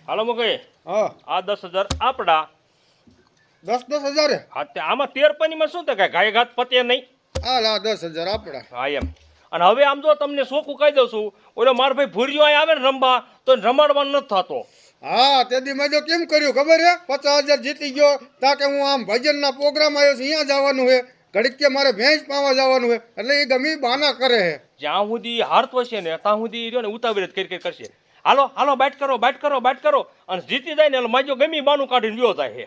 હાલો મૂકે હા આ 10,000 આપડા 10,000 હા તે આમાં 13 માં શું થાય ગાય ઘાત પતે નહીં હા લા 10,000 આપડા હા એમ અને હવે આમ જો તમને શોખું કહી દઉં છું ઓલો મારો ભાઈ ભૂરિયો અહીં આવે ને રમવા તો રમાડવાનો નથી થતો હા તેથી મેં જો કેમ કર્યું ખબર હે 50,000 જીતી ગયો તાકે હું આમ ભજનના પ્રોગ્રામ આવ્યો છે અહીંયા જવાનું હે ઘડીક કે મારે ભેંસ પાવા જવાનું હે એટલે એ ગમી બહાના કરે હે જ્યાં સુધી હારતો છે ને ત્યાં સુધી રહ્યો ને ઉતાવળ જ કરી કરશે હાલો હાલો બાટ કરો અને જીતી જાય ને એટલે માજો ગમી બાનું કાઢીને વ્યો જાય છે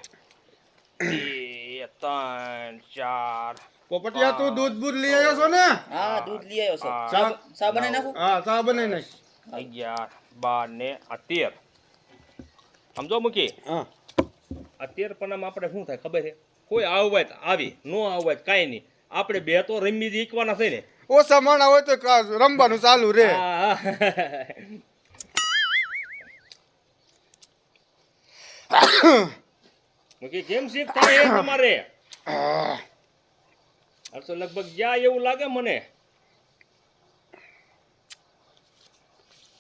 2 3 4 પોપટિયા તું દૂધ બૂધ લઈ આવ્યો છો ને હા દૂધ લઈ આવ્યો છો ચા ચા બનાવી નાખું હા ચા બનાવી નાખ 11 12 ને આ 13 સમજો મૂકી હા આ 13 પનામાં આપણે શું થાય ખબર છે કોઈ આવવાય તો આવી નો આવવાય તો કાંઈ નહીં આપણે બે તો રમી જીકવાના છે ને ઓછા માણા હોય તો રમવાનું ચાલુ રે મૂકી કેમ શીખ થાય એ તમારે આ તો લગભગ જાય એવું લાગે મને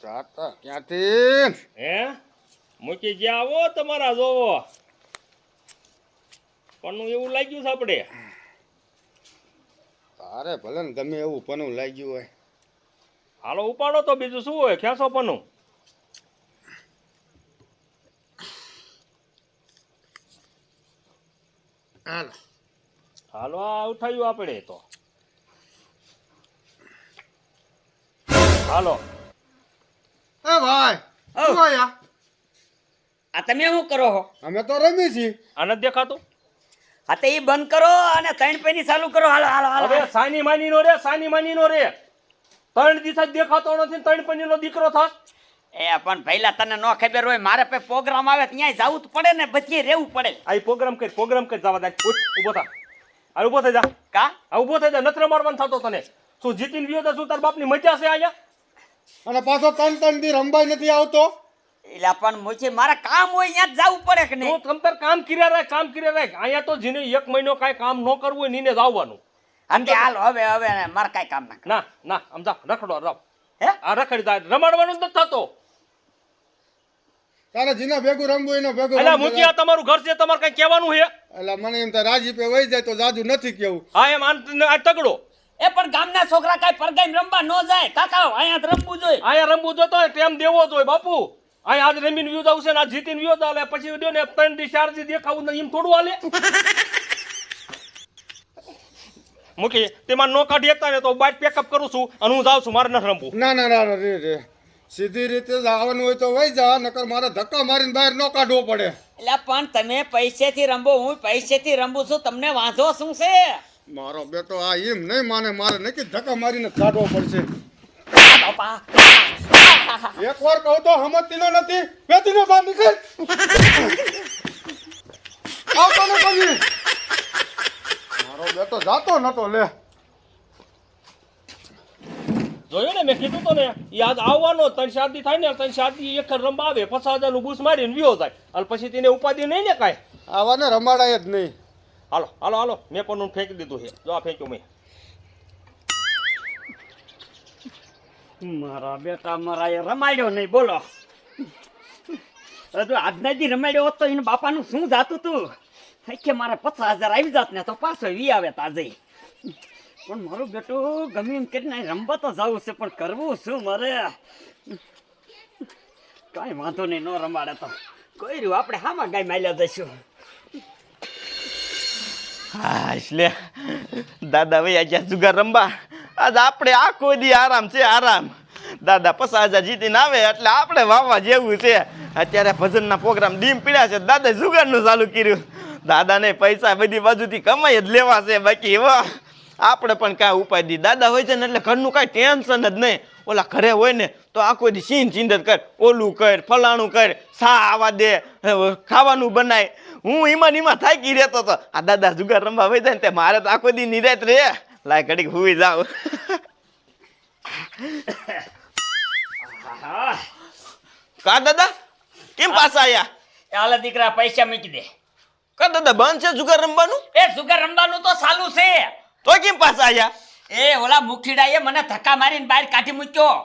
જાતા ક્યાંથી હે મૂકી ગયા આવો તમારા જોવો પણ એવું લાગ્યું છે આપણે તારે ભલે ને ગમે એવું પનું લાગ્યું હોય હાલો ઉપાડો તો બીજું શું હોય ખેંચો પનું હાલો હાલો આ ઉઠાયું આપણે તો હાલો એ ભાઈ શું આયા આ તમે શું કરો છો અમે તો રમી છીએ આને દેખાતું હા તો ઈ બંધ કરો અને 3 પૈની ચાલુ કરો હાલો હાલો હાલો હવે સાની માની નો રે 3 દિવસ જ દેખાતો નથી 3 પની નો દીકરો થાસ એ પણ પહેલા તને ન ખબર હોય મારે પે પ્રોગ્રામ આવે ત્યાં જવું જ પડે ને પછી રહેવું પડે આ પ્રોગ્રામ કરી જવા દે ઉભો થા આ ઉભો થઈ જા કા આ ઉભો થઈ જા નત્ર મારવાનું થતો તને શું જીતીને વિયો તો શું તાર બાપની મજા છે અહીંયા અને પાછો 3 દી રમવાય નથી આવતો એટલે પણ મુજે મારા કામ હોય ત્યાં જ જવું પડે કે તું નહીં તમતર કામ કર્યા રાખ અહીંયા તો જેને 1 મહિનો કાંઈ કામ ન કરવું હોય નીને જ આવવાનું અંતે હાલો હવે મારે કાંઈ કામ ના ના આમ જા રખડો રમ હે આ રખડી જા રમાડવાનું જ નથી થતો તારે જીના ભેગું રમવું એનો ભેગું એટલે રમવું. મૂકી આ તમારું ઘર છે તમારે કઈ કહેવાનું છે એટલે મને એમ થાય રાજી પે વહી જાય તો જાજુ નથી કેવું હા એમ આ તગડો એ પણ ગામના છોકરા કાંઈ પરગામ રમવા ન જાય કાકા અહીંયા જ રમવું જોઈએ અહીંયા રમવું જોતો હોય ટેમ દેવો જોઈએ બાપુ અહીંયા આજ રમીને વ્યૂ આવશે ને આ જીતીને વ્યૂ ચાલે પછી વિડિયો ને 3 દી 4 દી દેખાવું ને એમ થોડું હાલે મૂકી તેમાં નો કાઢી એકતા ને તો બાઇટ પેકઅપ કરું છું અને હું જાઉં છું મારે નથી રમવું ના રે સીધી રીતે જવાનું હોય તો વહી જા નકર મારે ધક્કા મારીને બહાર ન કાઢવો પડે એટલે પણ તમે પૈસેથી રમવો હું પૈસેથી રમું છું તમને વાંધો શું છે મારો બેટો આ એમ નહીં માને મારે નક્કી ધક્કા મારીને કાઢવો પડશે બાપા એકવાર કહું તો હમતીનો નથી પેતીનો બહાર નીકળ આવતો ને પછી મારો બેટો જાતો નતો લે જોયું ને મેં કીધું તો ને યાદ આવવાનો 3-4 દી થાય ને 3-4 દી એક રમવા આવે 50,000 નું બૂસ મારીને વ્યો જાય અને પછી તેને ઉપાધિ નહીં ને કાંઈ આવાને રમાડાય જ નહીં હાલો મેં પણ ફેંકી દીધું છે જો આ ફેંક્યું મેં મારા બેટા મારા એ રમાડ્યો નહીં બોલો હજુ આજના દી રમાડ્યો હોત તો એને બાપાનું શું જાતું તું કે મારે 50,000 આવી જાત ને તો પાછો વી આવે તાજે પણ મારું બેટું ગમે એમ કરીને રમવા તો જવું છે પણ કરવું શું મારે કાંઈ વાંધો નહીં ન રમાડે તો કોઈ રહ્યું આપણે હામાં ગાય માલ્યા જઈશું હા એટલે દાદા ભાઈ આજે જુગાર રમવા આજ આપણે આખો દી આરામ છે આરામ દાદા 50,000 જીતીને આવે એટલે આપણે વાવવા જેવું છે અત્યારે ભજનના પ્રોગ્રામ ડીમ પીડ્યા છે દાદા જુગારનું ચાલુ કર્યું દાદાને પૈસા બધી બાજુથી કમાઈ જ લેવા છે બાકી એવા આપણે પણ કાંઈ ઉપાય દી દાદા હોય છે ને એટલે ઘરનું કાંઈ ટેન્શન જ નહીં ઓલા ઘરે હોય ને તો આખો દી સીન ચીંદર કર ઓલું કર ફલાણું કર સા આવા દે ખાવાનું બનાય હું ઈમાં થાકી રહેતો હતો આ દાદા જુગાર રમવા હોય જાય ને તે મારે તો આખો દી નિરાત રે લાય ઘડીક હુઈ જાવ કા દાદા કેમ પાછા આયા હાલે દીકરા પૈસા મૂકી દે કા દાદા બંધ છે જુગાર રમવાનું એ જુગાર રમવાનું તો ચાલુ છે તો કેમ પાછા આયા એ ઓલા મુખીડાએ મને ધક્કા મારીને બહાર કાઢી મૂક્યો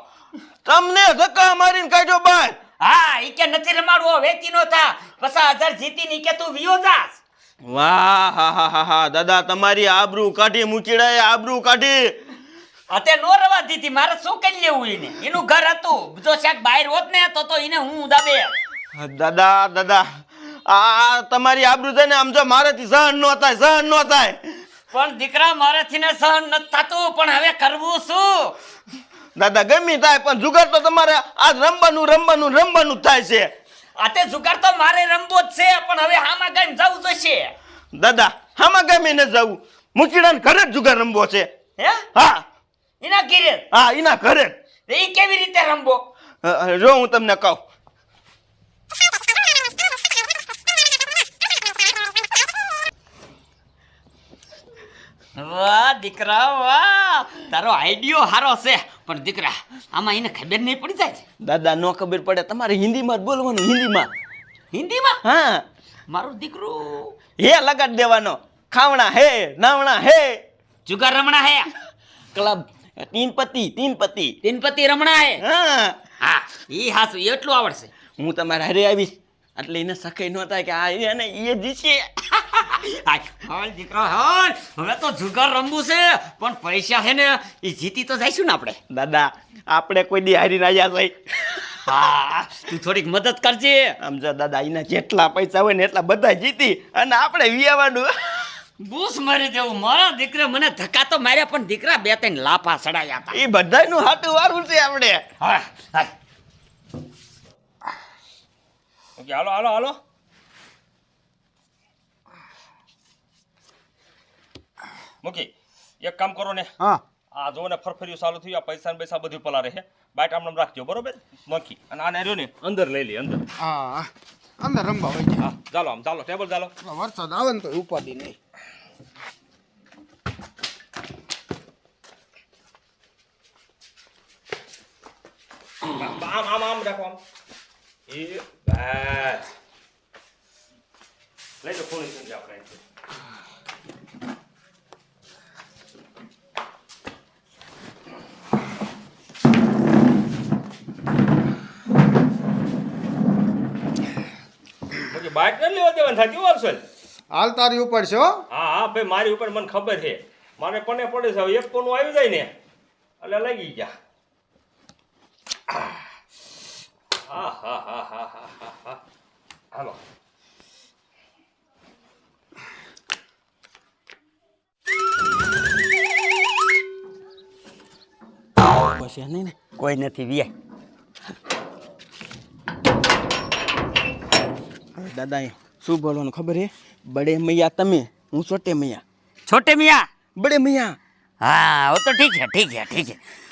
તમને ધક્કા મારીને કાઢ્યો બહાર હા ઈ કે નથી રમાડવો વેચી નો થા 50,000 જીતી ની કે તું વિયો જાસ વાહ હા હા હા હા દાદા તમારી આબરૂ કાઢી મૂકીડાએ આબરૂ કાઢી. અતે નો રવા દીધી મારે શું કરી લેવું એને એનું ઘર હતું જો શાક બહાર હોત ને તો એને હું દાબે દાદા દાદા આ તમારી આબરૂ છે ને આમ જો મારાથી સહન ન થાય. પણ દીકરા મારાથી ને સહન નથી થતું પણ હવે કરવું શું દાદા ગમી થાય પણ જુગાર તો તમારે આ રમવાનું જ થાય છે. આતે જુગાર તો મારે રમવો જ છે પણ હવે હામાં ગામ જવું જોઈશે દાદા હામાં ગમી ન જવું મૂકીડાને ઘરે જ જુગાર રમવો છે. હે હા એના ઘરે હા એના ઘરે જ. એ કેવી રીતે રમવો જો હું તમને કહું. વાહ દીકરા વાહ તારો આઈડિયો હારો છે પણ દીકરા આમાં એને ખબર નહીં પડી જાય દાદા નો ખબર પડે તમારે હિન્દીમાં જ બોલવાનું હિન્દીમાં હા મારું દીકરું હે લગાડ દેવાનો ખાવણા હે નાવણા હે જુગાર રમણા હે ક્લબ તીન પતિ રમણા હે હા હા ઈ હાસુ એટલું આવડશે હું તમારા હારે આવીશ એટલે એને સખાઈ ન થાય કે આ એને એ જીશે. હાલ દીકરા હાલ હવે તો જુગાર રમવું છે પણ પૈસા છે ને એ જીતી તો જઈશું ને આપણે દાદા આપણે કોઈ દી હારી ના જાય. હા તું થોડીક મદદ કરજે આમ જો દાદા એના જેટલા પૈસા હોય ને એટલા બધા જીતી અને આપણે વિયાવાનું. બૂસ મારી દેવું મારા દીકરા મને ધક્કા તો માર્યા પણ દીકરા 2-3 લાફા સડાયા હતા એ બધાયનું હાટું વારું છે આપણે. હા હા ઓકે હાલો મૂકી એક કામ કરો ને હા આ જો ને ફરફરિયું ચાલુ થયું આ પૈસા ને પૈસા બધું પલારે છે બાઈટ આમ રાખજો બરોબર મૂકી અને આને રહ્યો ને અંદર લઈ લે અંદર. હા અંદર રમવા હોય છે. હા ચાલો ટેબલ ચાલો. વરસાદ આવે ને તો ઉપાધિ નહીં. આમ રાખો આમ એ બસ લઈ લો ફોન સમજા આપણે બાઇક ન લેવા દેવાનું થતી વર્ષ હાલ તારી ઉપર છે હો. હા ભાઈ મારી ઉપર મને ખબર છે મારે કોને પડે છે હવે એક કોનું આવી જાય ને એટલે લાગી ગયા. હા હાલો પછી નહીં ને કોઈ નથી વ્યાય દાદા શું બોલવાનું ખબર હે બડે મૈયા તમે હું છોટે મૈયા. छोटे मियाँ बड़े मियाँ हाँ वो तो ठीक है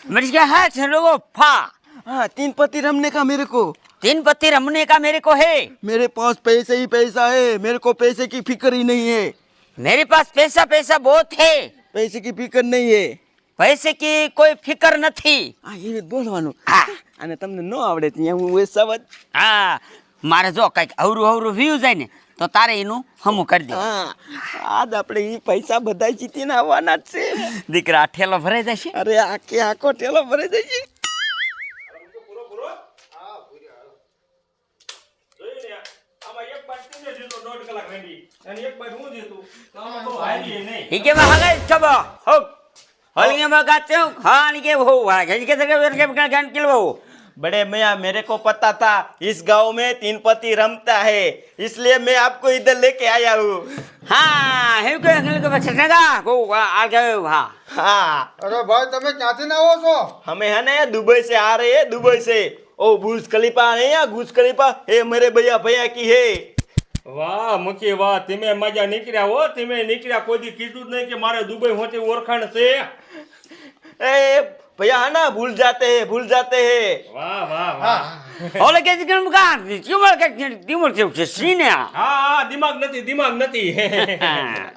मेरे क्या है लोगो फा हाँ 3 पति रमने का मेरे को 3 पत्ती रमने का मेरे को है मेरे पास पैसे ही पैसा है मेरे को पैसे की फिक्र ही नहीं है मेरे पास पैसा बहुत है पैसे की फिक्र नहीं है पैसे की कोई फिक्र નથી હા એ બોલવાનું હા અને તમને ન આવડે ત્યાં હું એ સવત હા મારે જો કઈક અવરું વ્યૂ જાય ને તો તારે એનું હમું કરી દે હા આજ આપણે એ પૈસા બધા જીતીને આવવાના જ છે દીકરા ઠેલો ભરાઈ જશે અરે આખે આખો ઠેલો ભરાઈ જશે ठीक है मैं हले सब हो हलिए मैं गाते हूं खान के हो है के गान के वो बड़े मियाँ मेरे को पता था इस गांव में 3 पति रमता है इसलिए मैं आपको इधर लेके आया हूँ हाँ है के बचेगा को आ गए हाँ हाँ અરે ભાઈ તમે ક્યાંથી ના આવો છો? हमें है ना दुबई से आ रहे हैं दुबई से ओ बुर्ज खलीफा है या बुर्ज खलीफा है मेरे भैया की है વાહ મુકી વાહ તમે મજા નીકળ્યા હો તમે નીકળ્યા કોઈ દી કીધું જ નહીં કે મારે દુબઈ હોતે ઓળખાણ છે. ए भैया है ना भूल जाते हैं વાહ ઓલે કે જગન કા ક્યુમર કે સીને હા દિમાગ નથી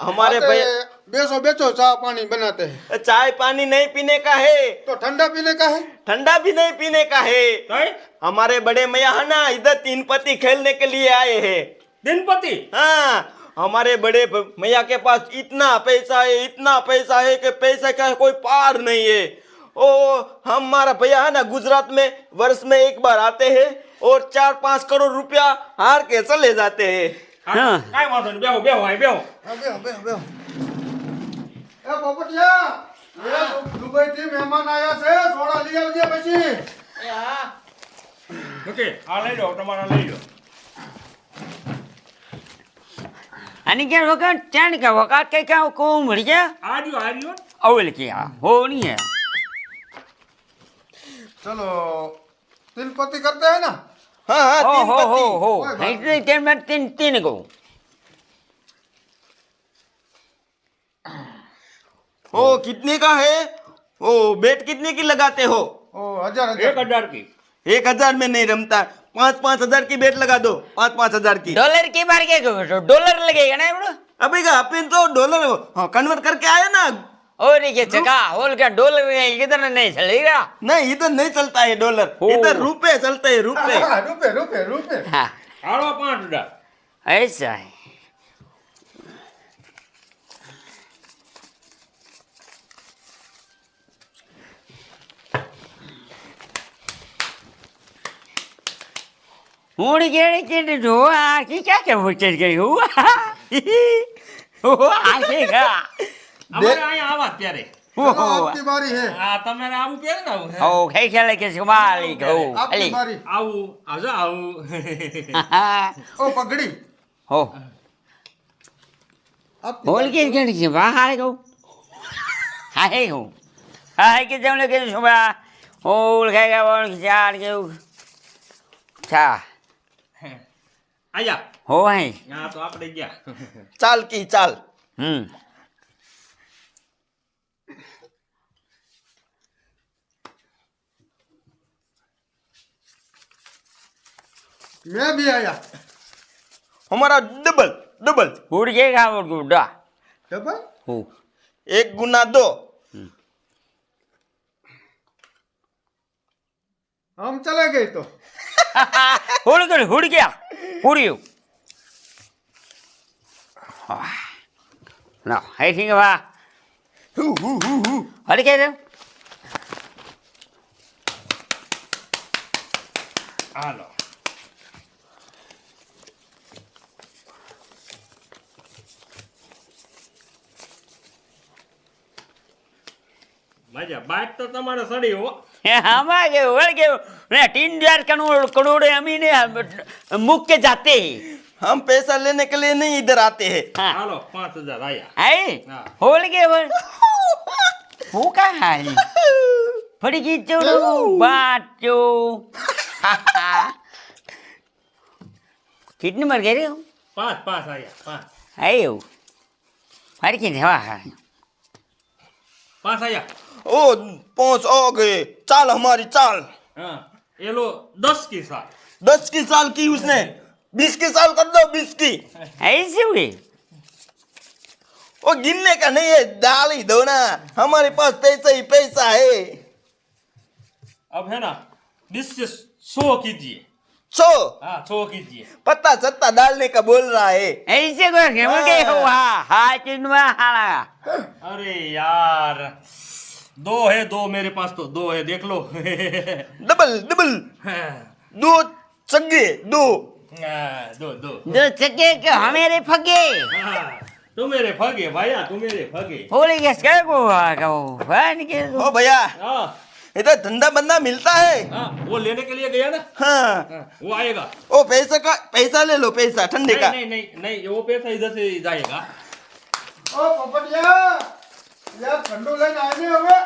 हमारे भैया બેસો ચા પાણી બનાતે હૈ. चाय पानी नहीं पीने का है તો ઠંડા પીને કા હે? ठंडा भी नहीं पीने का है કઈ हमारे बड़े मियाँ है ना इधर 3 पति खेलने के लिए आए हैं દિનપતિ हाँ हमारे बड़े मैया के पास इतना पैसा है कि पैसा का कोई पार नहीं है ओ हमारा भैया है ना गुजरात में वर्ष में एक बार आते हैं और 4-5 करोड़ रुपया हार के चले जाते हैं। હા. કાંઈ વાંધો નહીં, બેહો બેહો અહીં બેહો. બેહો એ પોપટિયા એ દુબઈ થી મહેમાન આયા છે સોડા લઈ આવજે પછી ઓકે, આ લઈ લો, તમારા લઈ લો. અને કે વખત ચાણ કે વખત કઈ કામ કો મળી ગયા આ રહ્યો. અવલ કે આ હો નહીં હે ચલો तिलपति करते हैं ना हाँ हाँ हो तीन हो हो पति। हो कोई बात એટલે તેમ મેં तीन को ओ कितने का है? ओ बेट कितने की लगाते हो? ओ हजार 1000 की. 1000 में नहीं रमता, 5-5 की बेट लगा दो, 5-5 की। डॉलर की बार के डॉलर लगेगा ना बड़ो अबे का अपन तो डॉलर कन्वर्ट करके आए ना। और ये चका होल का डॉलर किधर नहीं चलेगा नहीं इधर नहीं चलता है डॉलर, ओ। इधर रुपए चलते हैं रुपए। रुपए रुपए रुपए हाँ હાલો 5000. ऐसा है उड़ गए कि जो आके क्या चल गई हुआ वो आएगा અમારે અહીંયા આવા ત્યારે. चलो आपकी बारी है આ તમારે આવું પહેરે ને આવું. ओ कहीं चले के संभाली गो आपकी अली बारी આવું આવજો આવું. ओ पगड़ी हो आपकी बोल बारी। के बाहर गो हाय गो हाय के जम लगे सुबह ओल खाएगा बोल के चार के अच्छा આયા. हो है હા તો આપણે ગયા. चाल की चाल। मैं भी आया हमारा डबल डबल, उड़ गएगा वो गुड्डा डबल हो 1 गुना 2। हम चले गए तो उड़ गया उड़ियो ना है ठीक है बा अरे क्या रे હાલો. મજા બાઈક તો તમારે સડી હો. हम आ गए उड़ गए ना 3,000 करोड़ अमीन मुख के जाते हैं हम पैसा लेने के लिए नहीं इधर आते हैं। हाँ હાલો 5000 આયા. है हाँ। होल गए वो का है फड़ी की चोरो बाचो कितने मर गए रे हो 5 આયા 5. है वो फड़ी की देवा है 5 આયા. ओ 5 आ गए। चाल हमारी चाल। હા એ લો 10 की साथ. 10 की साल की उसने, 20 की साल कर दो, 20 की। ऐसे हुए वो गिनने का नहीं है, डाल ही दो ना, हमारे पास पैसा ही पैसा है। अब है ना 20 से 100 कीजिए. 100 हाँ 100 कीजिए. पत्ता सत्ता डालने का बोल रहा है। ऐसे कोई खेम गए हो हाँ चिन्हवा हाला अरे यार 2 है 2 मेरे पास तो 2 है देख लो. Double double, 2 चग्गे 2। 2 जो चके के हमेरे फगे हाँ तुम मेरे फगे भैया तुम मेरे फगे. होली के स्कर को फन के ओ भैया हाँ इधर धंधा बंदा मिलता है। हाँ वो लेने के लिए गया ना. हाँ हाँ, वो आएगा. ओ पैसा ले लो, पैसा ठंडे नहीं का। नहीं नहीं नहीं वो पैसा इधर से जाएगा. ओ पोपटिया यार ठंडू लेने आए नहीं होगे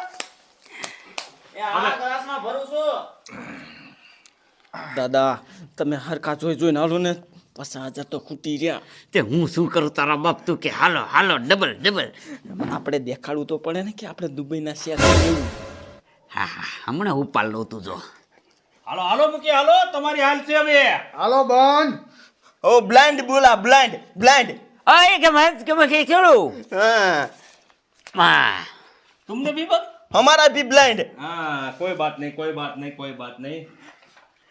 દાદા તમે હરખા જોઈને હાલો ને, 50,000 તો ખૂટી રહ્યા। તે હું શું કરું તારા બાપ તું કે હાલો હાલો ડબલ ડબલ આપણે દેખાડવું તો પડે ને કે આપણે દુબઈના શેર લેવું। હા હા હમણાં ઉપાડ લો તું જો હાલો હાલો મૂકી હાલો તમારી હાલ છે હવે. હાલો બંધ ओ ब्लाइंड बोला, ब्लाइंड ब्लाइंड। ओए के मत के मत छोड़ो हाँ हां तुमने भी बंद. हमारा भी ब्लाइंड। हाँ कोई बात नहीं कोई बात नहीं कोई बात नहीं.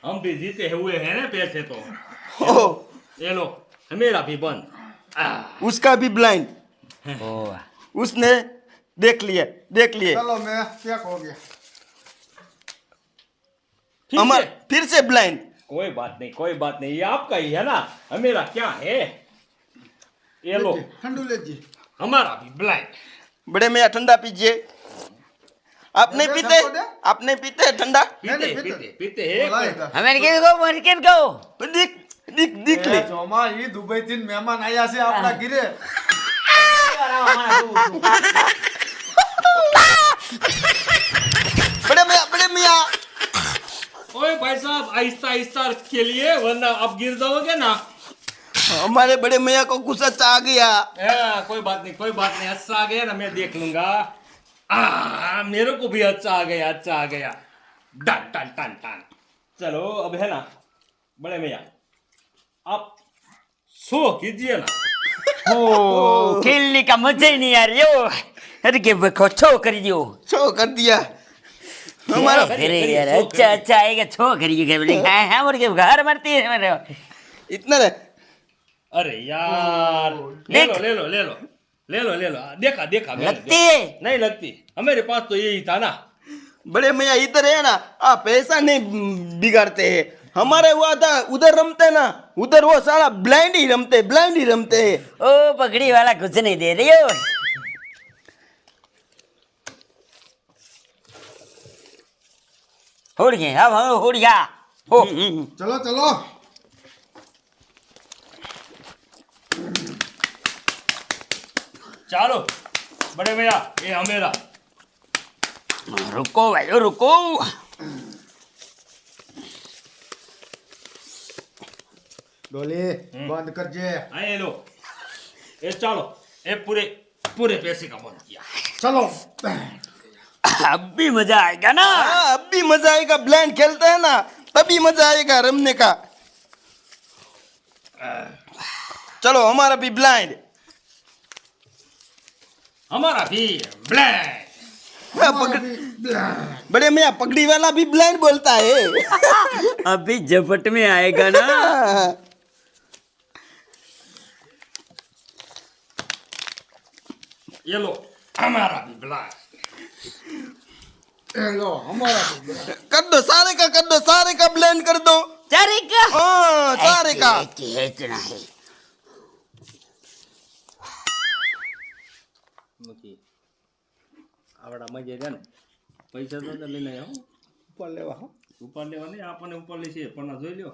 हम भी जीते हुए हैं ना पैसे तो. ओ ये लो मेरा भी बंद. उसका भी ब्लाइंड। ओ उसने देख लिए चलो मैं चेक हो गया फिर से ब्लाइंड। कोई बात नहीं, कोई बात नहीं, ये आपका ही है ना, हमेरा क्या है। ये लो, ठंडू लीजिए। हमारा भी ब्लाइंड। बड़े मियाँ ठंडा पीजिए। आप नहीं दे, पीते? सबको दे। आप नहीं पीते ठंडा? पीते पीते। पीते पीते है। બોલાય અમેરિકન કહો અમેરિકન કહો दिख दिख दिख ले। ચોમા ઈ દુબઈ થી મહેમાન આયા છે આપણા ઘરે बड़े मियाँ ओए भाई साहब, आहिस्ता आहिस्ता खेलिए वरना आप गिर जाओगे ना। हमारे बड़े मियाँ को गुस्सा आ गया। कोई बात नहीं, कोई बात नहीं, अच्छा आ गया ना, मैं देख लूंगा। मेरे को भी अच्छा आ गया, अच्छा आ गया। टन टन टन टन। चलो अब है ना बड़े भैया, आप सो कीजिए ना। ઓ ખેલની કા મજા ही नहीं आ रही हो अरे के बखो छो कर दियो छो कर दिया हमारा। अरे यार अच्छा अच्छा आएगा छो करिए के बोले हां हां और के घर मरती है मेरे इतना रे। अरे यार, ले लो ले लो ले लो ले लो ले लो, देखा देखा मैंने, लगती है नहीं लगती, हमारे पास तो यही था ना। बड़े मियाँ इधर है ना, आप ऐसा नहीं बिगाड़ते हैं। हमारे हुआ था उधर रमते ना, उधर वो सारा ब्लाइंड ही रमते हैं। ओ पगड़ी वाला कुछ नहीं दे रही हो उड़ गए अब हम उड़ गया हो ચલો ચલો चलो बड़े भैया, ये हमेरा। रुको भाई रुको ડોલી બંધ કરજે आए लो, ये चलो, ये पूरे पूरे पैसे का बंद किया। ચલો अब भी मजा आएगा ना हाँ, अब भी मजा आएगा। ब्लाइंड खेलते हैं ना तभी मजा आएगा रमने का। चलो हमारा भी ब्लाइंड। हमारा भी ब्लैक। बड़े मियाँ पगड़ी वाला भी ब्लाइंड बोलता है। अभी झपट में आएगा ना ये लो, हमारा भी ब्लैक। એ લો અમારા कर दो सारे का ब्लेंड कर दो। चारे का हाँ सारे का। इतना है મૂકી આવડા મજે છે ને, પૈસા તો લઈને આવો, ઉપર લેવા હો ઉપર લેવા નહીં, આપણને ઉપર લે છે પણ જોઈ લ્યો,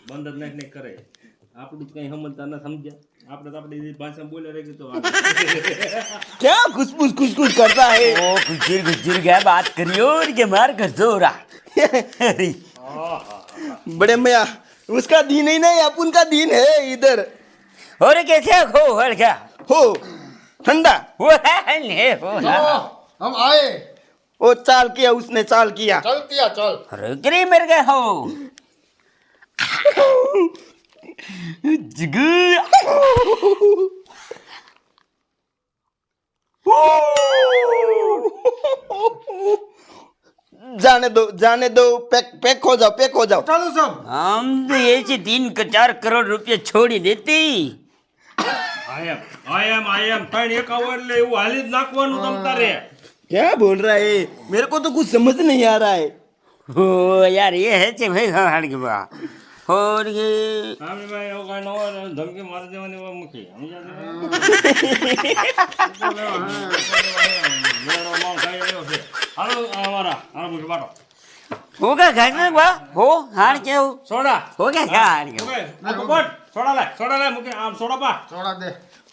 બંધ જ નાખ કરે, આપણું જ કઈ સમજતા ન સમજ્યા, આપણે તો આપણી ભાષા બોલે રહી તો क्या खुश करता है। ओ गुजर गया बात करियो और के मार कर दो रहा अरे बड़े मियाँ उसका दीन ही नहीं अपन का दीन है इधर। और कैसे हो हर क्या हो ठंडा। वो है ने हो ચલો હમ આए वो चाल किया उसने चाल किया। चल किया चल अरे करी मेरे गए हो जिगु जाने दो पैक हो जाओ। ચાલો સબ हम तो ऐसे 3-4 रुपये छोड़ी देती આયમ ત્રણ એકાવો એટલે એવું હાલી જ નાખવાનું તમ તારે। क्या बोल रहा है, मेरे को तो कुछ समझ नहीं आ रहा है। हो यार ये है चे भाई हड़ के बा और ये સામે ભાઈ એવું કાંઈ ન હોય ને ધમકી મારી દેવાની હોય મૂકી સમજ્યા તમે? હાલો અમારા હાલો મૂકી બાટો होगा घर में बा हो हार के हो સોડા होगा क्या हार के ઓકે આ કપટ સોડા લાય મૂકી આમ સોડા પા છોડા દે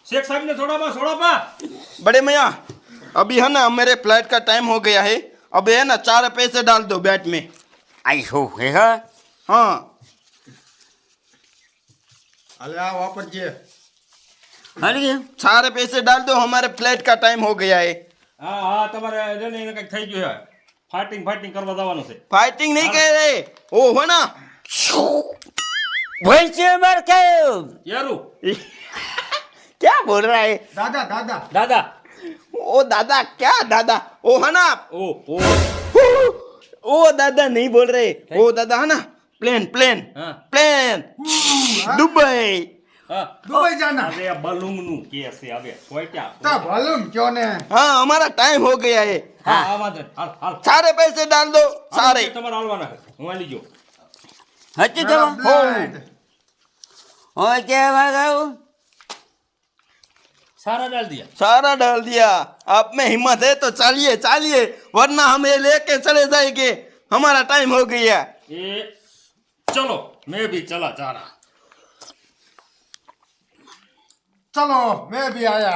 શેખ સાહેબ ને સોડા પા। बड़े मियाँ अभी है ना मेरे फ्लाइट का टाइम हो गया है, अब है ना 4 पैसे डाल दो बैट में। आई हो है हाँ હાલે આ વાપરજે हर के 4 पैसे डाल दो, हमारे फ्लाइट का टाइम हो गया है। હા તમારે છે ને એને કંઈક થઈ ગયું છે, ફાઇટિંગ કરવા જવાનું છે। फाइटिंग नहीं कह रहे, वो हो ना वही से मार के યારું क्या बोल रहा है। દાદા દાદા દાદા ओ दादा क्या दादा, ओ है ना ઓ ओ दादा नहीं बोल रहे, ओ दादा है ना प्लेन हाँ। दुबई। હા दुबई जाना અરે બલૂમ નું કેસ છે હવે સોટ્યા तो मालूम क्यों ने हाँ हमारा टाइम हो गया है હા આ વાંધો નહીં. હાલ હાલ सारे पैसे डाल दो सारे તમારે હાલવાના છે હું હાલી ગયો હચી मेरा જવા blood. હોય કેવા ગાઉં સારા ડાલ દિયા सारा डाल दिया आप में हिम्मत है तो चलिए चलिए वरना हम ये लेके चले जाएंगे हमारा टाइम हो गया એ ચલો મેં ભી ચલા જા રહા चलो मैं भी आया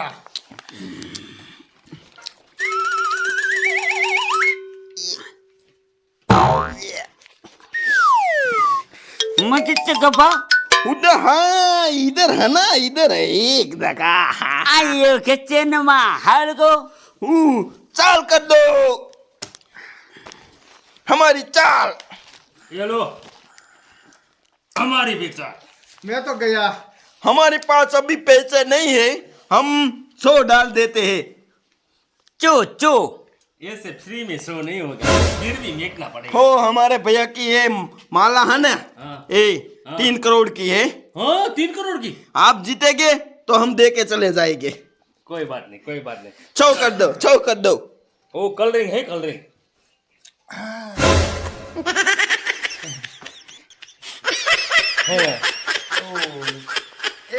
मैं कितने गफा उधर हाँ इधर है ना इधर है एक जगह आयो किचन में हाल को चाल कर दो हमारी चाल ये लो हमारी भी चाल मैं तो गया हमारे पास अभी पैसे नहीं है हम 100 डाल देते हैं चो चो ऐसे फ्री में शो नहीं होगा फिर भी मेकना पड़ेगा हो हमारे भैया की ये माला है ना हाँ। ये हाँ। 3 करोड़ की है हाँ 3 करोड़ की आप जीतेंगे तो हम दे के चले जाएंगे कोई बात नहीं कोई बात नहीं 100 कर दो 100 कर दो वो कलरिंग है कलरिंग है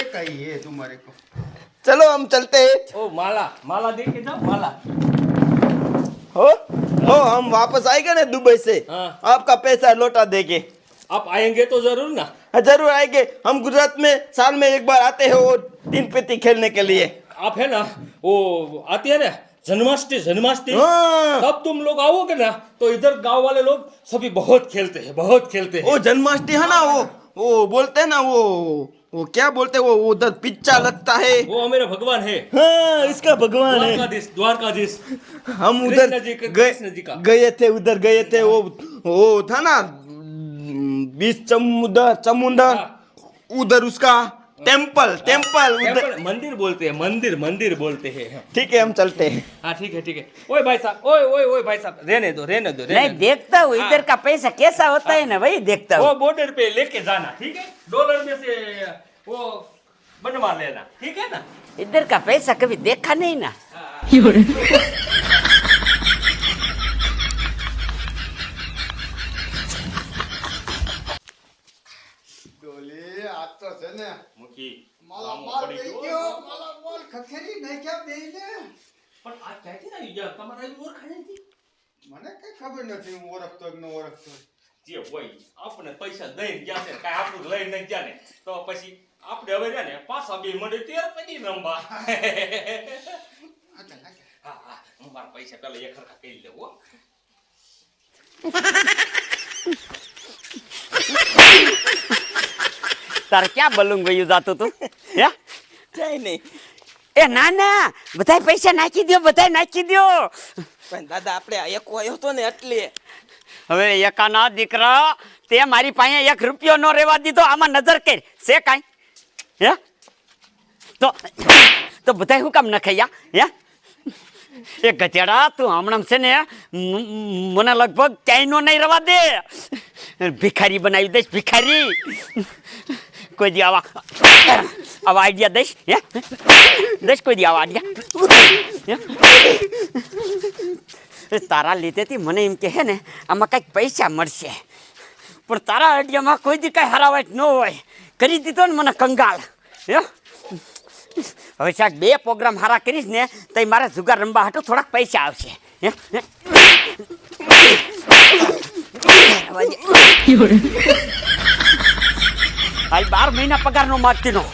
एक ही है तुम्हारे को चलो हम चलते हैं ओ माला माला दे के जाओ माला हो हम वापस आएंगे ना दुबई से हाँ। आपका पैसा लौटा देंगे आप आएंगे तो जरूर ना हाँ, जरूर आएंगे हम गुजरात में साल में एक बार आते हैं वो 3 पत्ती खेलने के लिए आप है ना वो आती है ना जन्माष्टमी हाँ। तब तुम लोग आओगे ना तो इधर गांव वाले लोग सभी बहुत खेलते हैं वो जन्माष्टमी है ना वो बोलते हैं ना वो क्या बोलते हैं वो उधर पिच्चा लगता है वो मेरा भगवान है हाँ इसका भगवान है द्वारकाधीश हम उधर कृष्ण जी का गए थे उधर गए थे वो था ना बीच समुंदर हाँ। उधर उसका टेम्पल उधर टेम्पल मंदिर बोलते हैं ठीक है हम चलते हैं हाँ ठीक है ओए भाई साहब ओए भाई साहब रहने दो नहीं देखता हूँ इधर का पैसा कैसा होता है ना वही देखता वो हूँ बॉर्डर पे लेके जाना ठीक है डॉलर में से वो बनवा लेना ठीक है ना इधर का पैसा कभी देखा नहीं ना डोली आज तो છે ને મુકી માલા આમ માલ પડી દઈ ગયો. ગયો માલા માલ ખખેરી નહીં ક્યાં દઈ ને પણ આ ક્યાંથી આવી ગયા તમારા આવી ઓળખાણ નથી મને કઈ ખબર નથી હું ઓળખતો કે ન ઓળખતો જે હોય આપણે પૈસા દઈને ગયા છે કાંઈ આપણું લઈને નહીં ગયા ને તો પછી આપણે હવે રહ્યા ને પાછા બે મળે ત્યાર પછી રમવા હા હું મારા પૈસા પેલા એક હરખા કરી લેવો તારે ક્યાં બલૂન ગયું જાતું તું હે કઈ નહીં એ ના ના બધાય પૈસા નાખી દો પણ દાદા આપણે એક આવ્યો હતો ને એટલે હવે એકાના દીકરા તે મારી પાસે 1 રૂપિયો નો રહેવા દીધો આમાં નજર કર છે કાંઈ હે તો બધાય હું કામ ન ખાયા હે એ ગધેડા તું હમણાં છે ને મને લગભગ ક્યાંય નો નહીં રવા દે ભિખારી બનાવી દઈશ ભિખારી કોઈ દી આવા આઈડિયા દઈશ હે દઈશ કોઈ દી આવા આઈડિયા તારા લીધેથી મને એમ કહે ને આમાં કંઈક પૈસા મળશે પણ તારા આઈડિયામાં કોઈ દી કાંઈ હરાવાટ ન હોય કરી દીધો ને મને કંગાળ હે હવે સાહેબ 2 પ્રોગ્રામ હારા કરીશ ને તો મારે જુગાર રમવા હાટું થોડાક પૈસા આવશે હે હાલ 12 મહિના પગાર નો માગતી નો